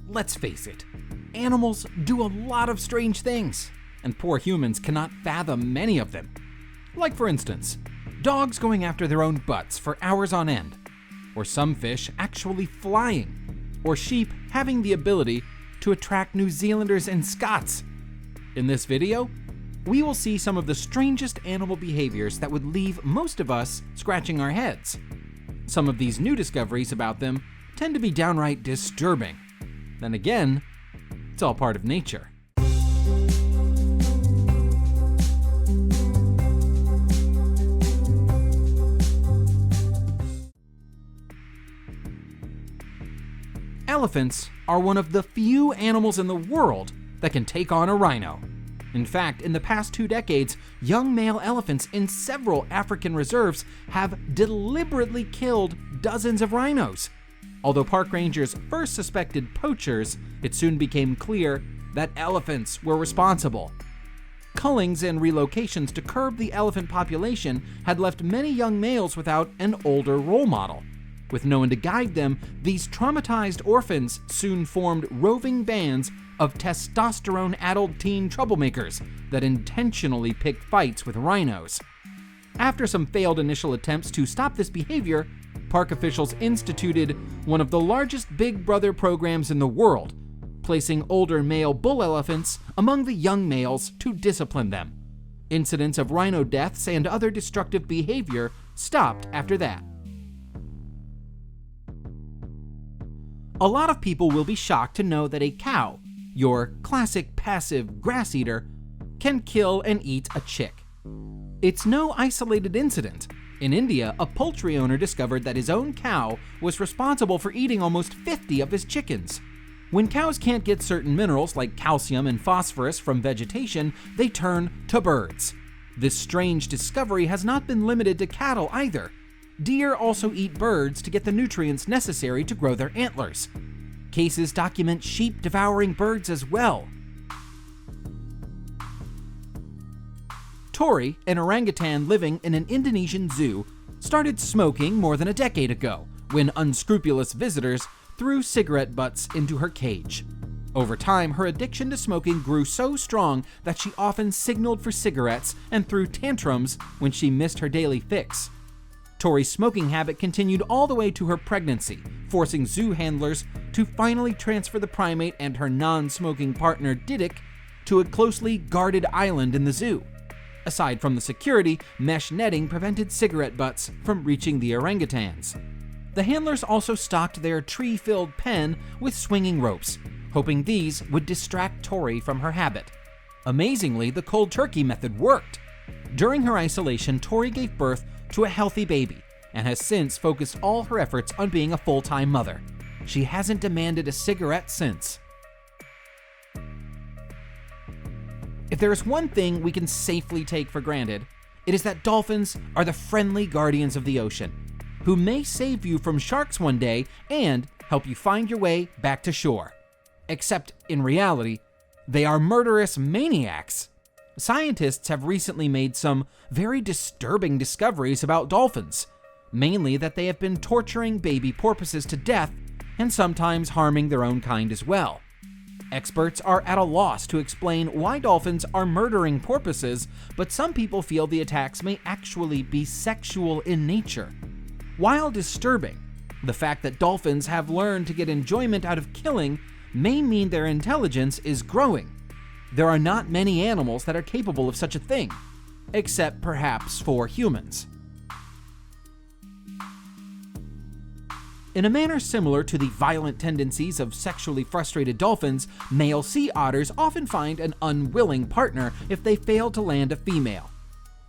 let's face it, animals do a lot of strange things, and poor humans cannot fathom many of them. Like for instance, dogs going after their own butts for hours on end, or some fish actually flying, or sheep having the ability to attract New Zealanders and Scots. In this video, we will see some of the strangest animal behaviors that would leave most of us scratching our heads. Some of these new discoveries about them tend to be downright disturbing. Then again, it's all part of nature. Elephants are one of the few animals in the world that can take on a rhino. In fact, in the past 2 decades, young male elephants in several African reserves have deliberately killed dozens of rhinos. Although park rangers first suspected poachers, it soon became clear that elephants were responsible. Cullings and relocations to curb the elephant population had left many young males without an older role model. With no one to guide them, these traumatized orphans soon formed roving bands of testosterone-addled teen troublemakers that intentionally picked fights with rhinos. After some failed initial attempts to stop this behavior, park officials instituted one of the largest Big Brother programs in the world, placing older male bull elephants among the young males to discipline them. Incidents of rhino deaths and other destructive behavior stopped after that. A lot of people will be shocked to know that a cow, your classic passive grass eater, can kill and eat a chick. It's no isolated incident. In India, a poultry owner discovered that his own cow was responsible for eating almost 50 of his chickens. When cows can't get certain minerals like calcium and phosphorus from vegetation, they turn to birds. This strange discovery has not been limited to cattle either. Deer also eat birds to get the nutrients necessary to grow their antlers. Cases document sheep devouring birds as well. Tori, an orangutan living in an Indonesian zoo, started smoking more than a decade ago when unscrupulous visitors threw cigarette butts into her cage. Over time, her addiction to smoking grew so strong that she often signaled for cigarettes and threw tantrums when she missed her daily fix. Tori's smoking habit continued all the way to her pregnancy, forcing zoo handlers to finally transfer the primate and her non-smoking partner Didik to a closely guarded island in the zoo. Aside from the security, mesh netting prevented cigarette butts from reaching the orangutans. The handlers also stocked their tree-filled pen with swinging ropes, hoping these would distract Tori from her habit. Amazingly, the cold turkey method worked. During her isolation, Tori gave birth to a healthy baby and has since focused all her efforts on being a full-time mother. She hasn't demanded a cigarette since. If there is one thing we can safely take for granted, it is that dolphins are the friendly guardians of the ocean, who may save you from sharks one day and help you find your way back to shore. Except, in reality, they are murderous maniacs. Scientists have recently made some very disturbing discoveries about dolphins, mainly that they have been torturing baby porpoises to death and sometimes harming their own kind as well. Experts are at a loss to explain why dolphins are murdering porpoises, but some people feel the attacks may actually be sexual in nature. While disturbing, the fact that dolphins have learned to get enjoyment out of killing may mean their intelligence is growing. There are not many animals that are capable of such a thing, except perhaps for humans. In a manner similar to the violent tendencies of sexually frustrated dolphins, male sea otters often find an unwilling partner if they fail to land a female.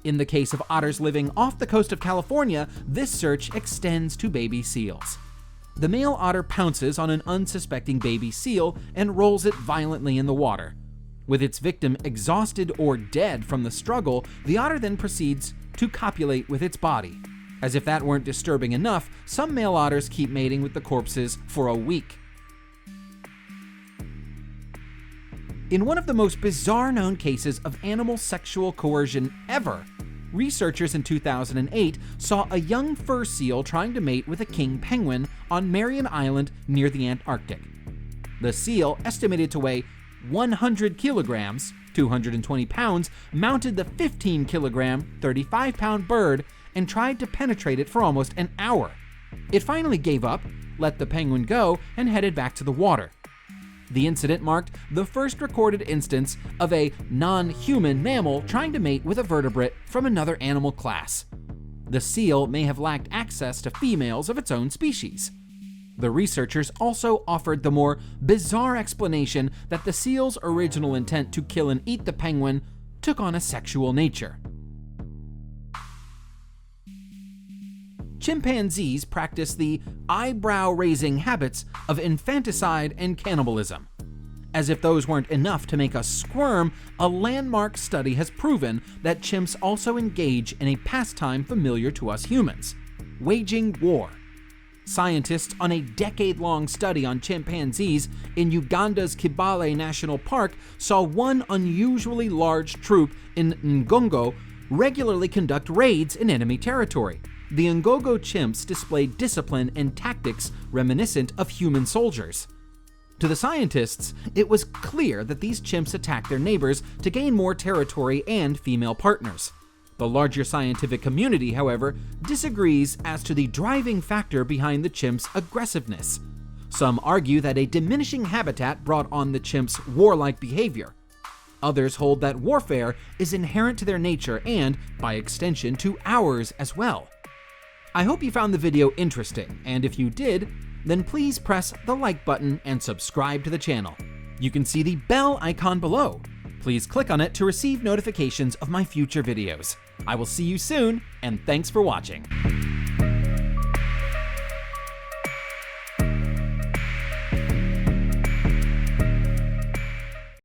In the case of otters living off the coast of California, this search extends to baby seals. The male otter pounces on an unsuspecting baby seal and rolls it violently in the water. With its victim exhausted or dead from the struggle, the otter then proceeds to copulate with its body. As if that weren't disturbing enough, some male otters keep mating with the corpses for a week. In one of the most bizarre known cases of animal sexual coercion ever, researchers in 2008 saw a young fur seal trying to mate with a king penguin on Marion Island near the Antarctic. The seal, estimated to weigh 100 kilograms, 220 pounds, mounted the 15 kilogram, 35 pound bird and tried to penetrate it for almost an hour. It finally gave up, let the penguin go, and headed back to the water. The incident marked the first recorded instance of a non-human mammal trying to mate with a vertebrate from another animal class. The seal may have lacked access to females of its own species. The researchers also offered the more bizarre explanation that the seal's original intent to kill and eat the penguin took on a sexual nature. Chimpanzees practice the eyebrow-raising habits of infanticide and cannibalism. As if those weren't enough to make us squirm, a landmark study has proven that chimps also engage in a pastime familiar to us humans: waging war. Scientists on a decade-long study on chimpanzees in Uganda's Kibale National Park saw one unusually large troop in Ngongo regularly conduct raids in enemy territory. The Ngongo chimps displayed discipline and tactics reminiscent of human soldiers. To the scientists, it was clear that these chimps attacked their neighbors to gain more territory and female partners. The larger scientific community, however, disagrees as to the driving factor behind the chimps' aggressiveness. Some argue that a diminishing habitat brought on the chimps' warlike behavior. Others hold that warfare is inherent to their nature and, by extension, to ours as well. I hope you found the video interesting, and if you did, then please press the like button and subscribe to the channel. You can see the bell icon below. Please click on it to receive notifications of my future videos. I will see you soon, and thanks for watching.